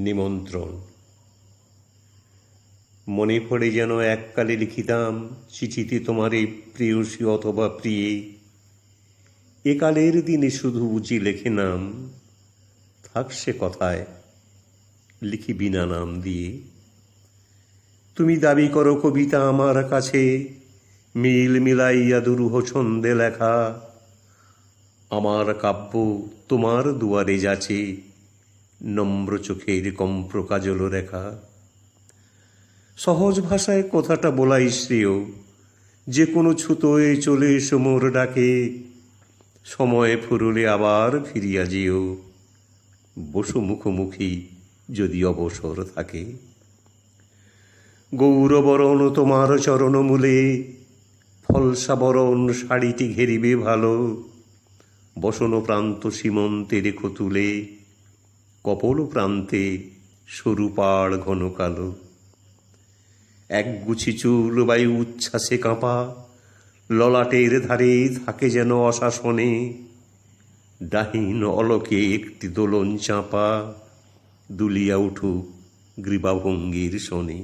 নিমন্ত্রণ। মনে পড়ে যেন এককালে লিখিতাম চিঠিতে তোমারে প্রেয়সী অথবা প্রিয়ে। একালের দিনে শুধু বুঝি লেখে নাম, থাক সে কথায় লিখি বিনা নাম দিয়ে। তুমি দাবি করো কবিতা আমার কাছে, মিল মিলাইয়া দুরূহ ছন্দে লেখা। আমার কাব্য তোমার দুয়ারে যাচে, নম্র চোখের কম্প্র কাজল রেখা। সহজ ভাষায় কথাটা বলাই শ্রেয়, যে কোনো ছুতোয় চলে এসো মোর ডাকে। সময় ফুরলে আবার ফিরিয়া যেও, বসো মুখোমুখি যদি অবসর থাকে। গৌরবরণ তোমার চরণমূলে, ফলসা বরণ শাড়িটি ঘেরিবে ভালো। বসন প্রান্ত সীমন্তে রেখো তুলে, কপল প্রান্তে সরু পাড় ঘন কালো। একগুছি চুল বায়ু উচ্ছ্বাসে কাঁপা, ললাটের ধারে থাকে যেন অশাসনে। ডাহিন অলকে একটি দোলন চাপা, দুলিয়া উঠুক গ্রীবাভঙ্গির শোনে।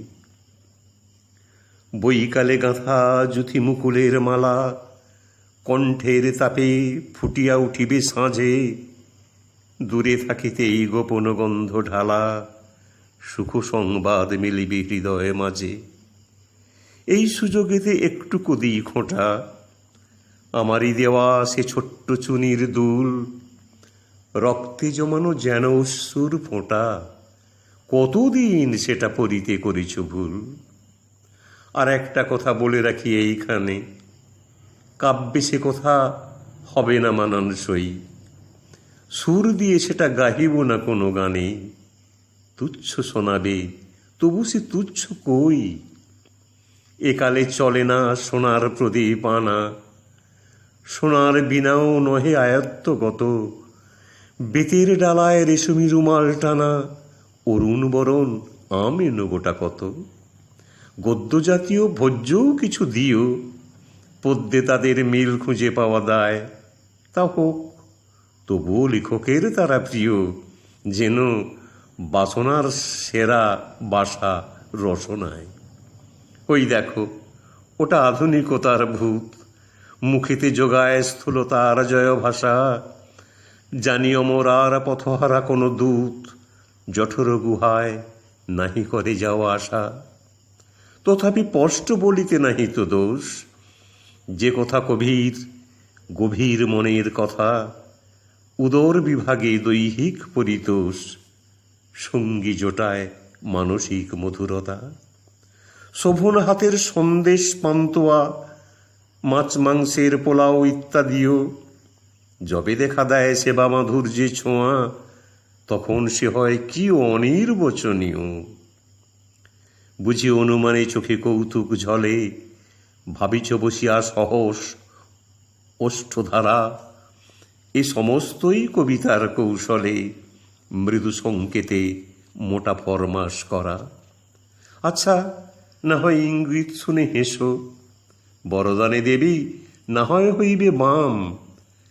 বৈকালে গাঁথা জুথি মুকুলের মালা, কণ্ঠের তাপে ফুটিয়া উঠিবে সাঁঝে। দূরে থাকিতেই গোপন গন্ধ ঢালা, সুখ সংবাদ মিলিবে হৃদয়ে মাঝে। এই সুযোগেতে একটুকু দিই খোঁটা, আমারই দেওয়া সে ছোট্ট চুনির দুল। রক্তে জমানো যেন অশ্রুর ফোঁটা, কতদিন সেটা পরিতে করেছ ভুল। আর একটা কথা বলে রাখি এইখানে, কাব্যে সে কথা হবে না মানানসই। সুর দিয়ে সেটা গাহিব না কোনো গানে। তুচ্ছ শোনাবে তবু সে তুচ্ছ কই। একালে চলে না সোনার প্রদীপ আনা, সোনার বিনাও নহে আয়ত্তগত। বেতের ডালায় রেশমি রুমাল টানা, অরুণ বরণ আমি নগোটা কত। গদ্য জাতীয় ভোজ্যও কিছু দিও, পদ্যে তাদের মিল খুঁজে পাওয়া দায়। তা হোক, তবুও লেখকের তারা প্রিয়, যেন বাসনার সেরা বাসা রসনায়। ওই দেখো, ওটা আধুনিকতার ভূত, মুখেতে যোগায় স্থূলতার জয় ভাষা। জানি অমর আর পথহারা কোনো দূত, জঠর গুহায় নাহি করে যাওয়া আসা। তথাপি স্পষ্ট বলিতে নাহি তো দোষ, যে কথা কবির গভীর মনের কথা। উদর বিভাগে দৈহিক পরিতোষ, সঙ্গী জোটায় মানসিক মধুরতা। শোভন হাতের সন্দেশ পান্তুয়া, মাছ মাংসের পোলাও ইত্যাদিও যবে দেখা দেয় সেবা মাধুর্যে ছোঁয়া, তখন সে হয় কি অনির্বচনীয়। বুঝি অনুমানে চোখে কৌতুক ঝলে, ভাবিছ বসিয়া সহস ওষ্ঠধারা। এ সমস্তই কবিতার কৌশলে, মৃদু সংকেতে মোটা ফরমাস করা। আচ্ছা, না হয় ইঙ্গিত শুনে হেসো, বরদানে দেবী না হয় হইবে বাম।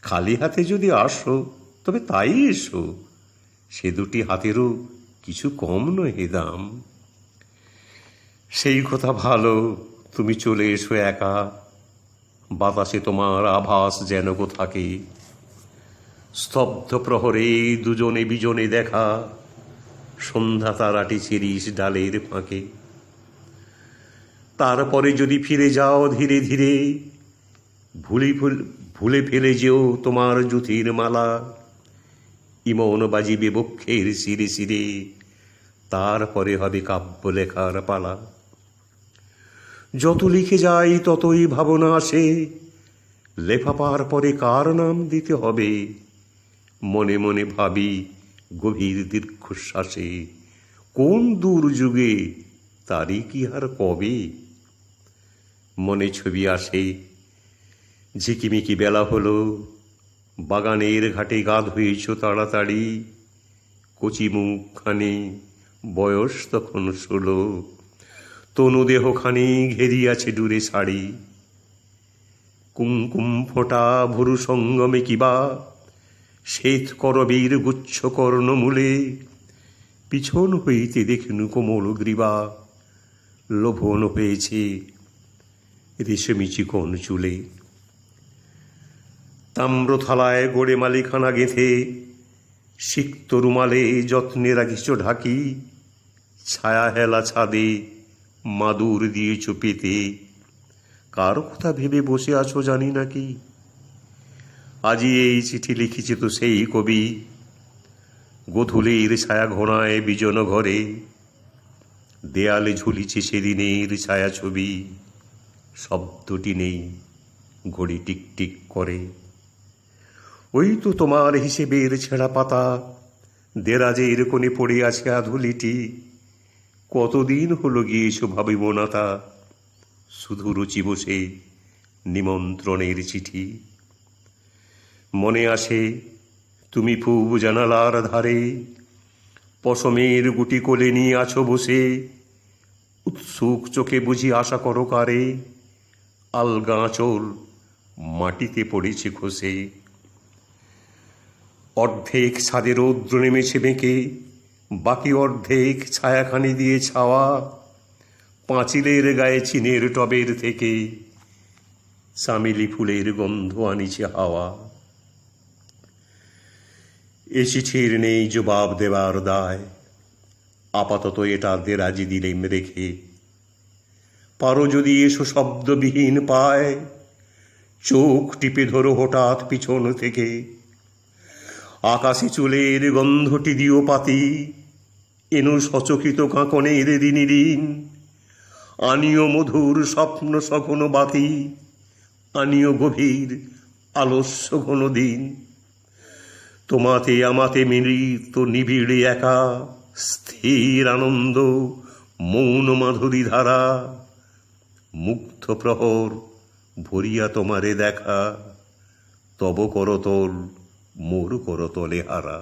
খালি হাতে যদি আসো তবে তাই এসো, সে দুটি হাতেরও কিছু কম নহে দাম। সেই কথা ভালো, তুমি চলে এসো একা, বাতাসে তোমার আভাস যেন গো থাকে। স্তব্ধ প্রহরে দুজনে বিজনে দেখা, সন্ধ্যা তারাটি চিরিস ডালের ফাঁকে। তারপরে যদি ফিরে যাও ধীরে ধীরে, ভুলে ফেলে যেও তোমার জুথির মালা। ইমন বাজিবে বক্ষের শিরে শিরে, তারপরে হবে কাব্য লেখার পালা। যত লিখে যাই ততই ভাবনা আসে, লেফাপার পরে কার নাম দিতে হবে। মনে মনে ভাবি গভীর দীর্ঘশ্বাসে, কোন দূর যুগে তারই কি আর কবে। মনে ছবি আসে, ঝিকিমিকি বেলা হলো, বাগানের ঘাটে গা ধুয়েছ তাড়াতাড়ি। কচি মুখখানি, বয়স তখন 16, তনু দেহখানি ঘেরিয়াছে ডুরে শাড়ি। কুমকুম ফোঁটা ভুরু সঙ্গমে কিবা, শ্বেত করবীর গুচ্ছ কর্ণমূলে। পিছন হইতে দেখিনু কোমল গ্রীবা, লোভন হয়েছে রেশমি চিকন চুলে। তাম্র থালায় গড়ে মালিখানা গেঁথে, সিক্ত রুমালে যত্নে রাখিস ঢাকি, ছায়া হেলা ছাদে মাদুর দিয়েছ পেতে। কার কথা ভেবে বসে আছো জানি নাকি, আজি এই চিঠি লিখিছে তো সেই কবি। গোধূলির ছায়া ঘোড়ায় বিজন ঘরে, দেয়ালে ঝুলিছে সেদিনের ছায়া ছবি। শব্দটি নেই, ঘড়ি টিকটিক করে। ওই তো তোমার হিসেবের ছেঁড়া পাতা, দেরাজের কোণে পড়ে আছে আধুলিটি। কতদিন হলো গিয়েছো ভাবিব না তা, শুধু রুচি বসে নিমন্ত্রণের চিঠি। মনে আসে তুমি পূব জানালার ধারে, পশমের গুটি কোলে নিয়ে আছো বসে। উৎসুক চোখে বুঝি আশা করো কারে, আলগা আঁচল মাটিতে পড়েছে খসে। অর্ধেক ছাদে রৌদ্র নেমেছে বেঁকে, বাকি অর্ধেক ছায়াখানি দিয়ে ছাওয়া। পাঁচিলের গায়ে চিনের টবের থেকে, চামেলি ফুলের গন্ধ আনিছে হাওয়া। এ চিঠির নেই জবাব দেবার দায়, আপাতত এটা দেরাজি দিলেম রেখে। পারো যদি এসো শব্দবিহীন পায়, চোখ টিপে ধরো হঠাৎ পিছন থেকে। আকাশে চুলের গন্ধটি দিও পাতি, এনো সচকিত কাঁকনের দিনই দিন। আনিও মধুর স্বপ্ন সঘন বাতি, আনিও গভীর আলস্য ঘন দিন। তোমাতে আমাতে মিলিত নিবিড়ে একা, স্থির আনন্দ মৌন মাধুরী ধারা। মুগ্ধ প্রহর ভরিয়া তোমারে দেখা, তব করতল মোর করতলে হারা।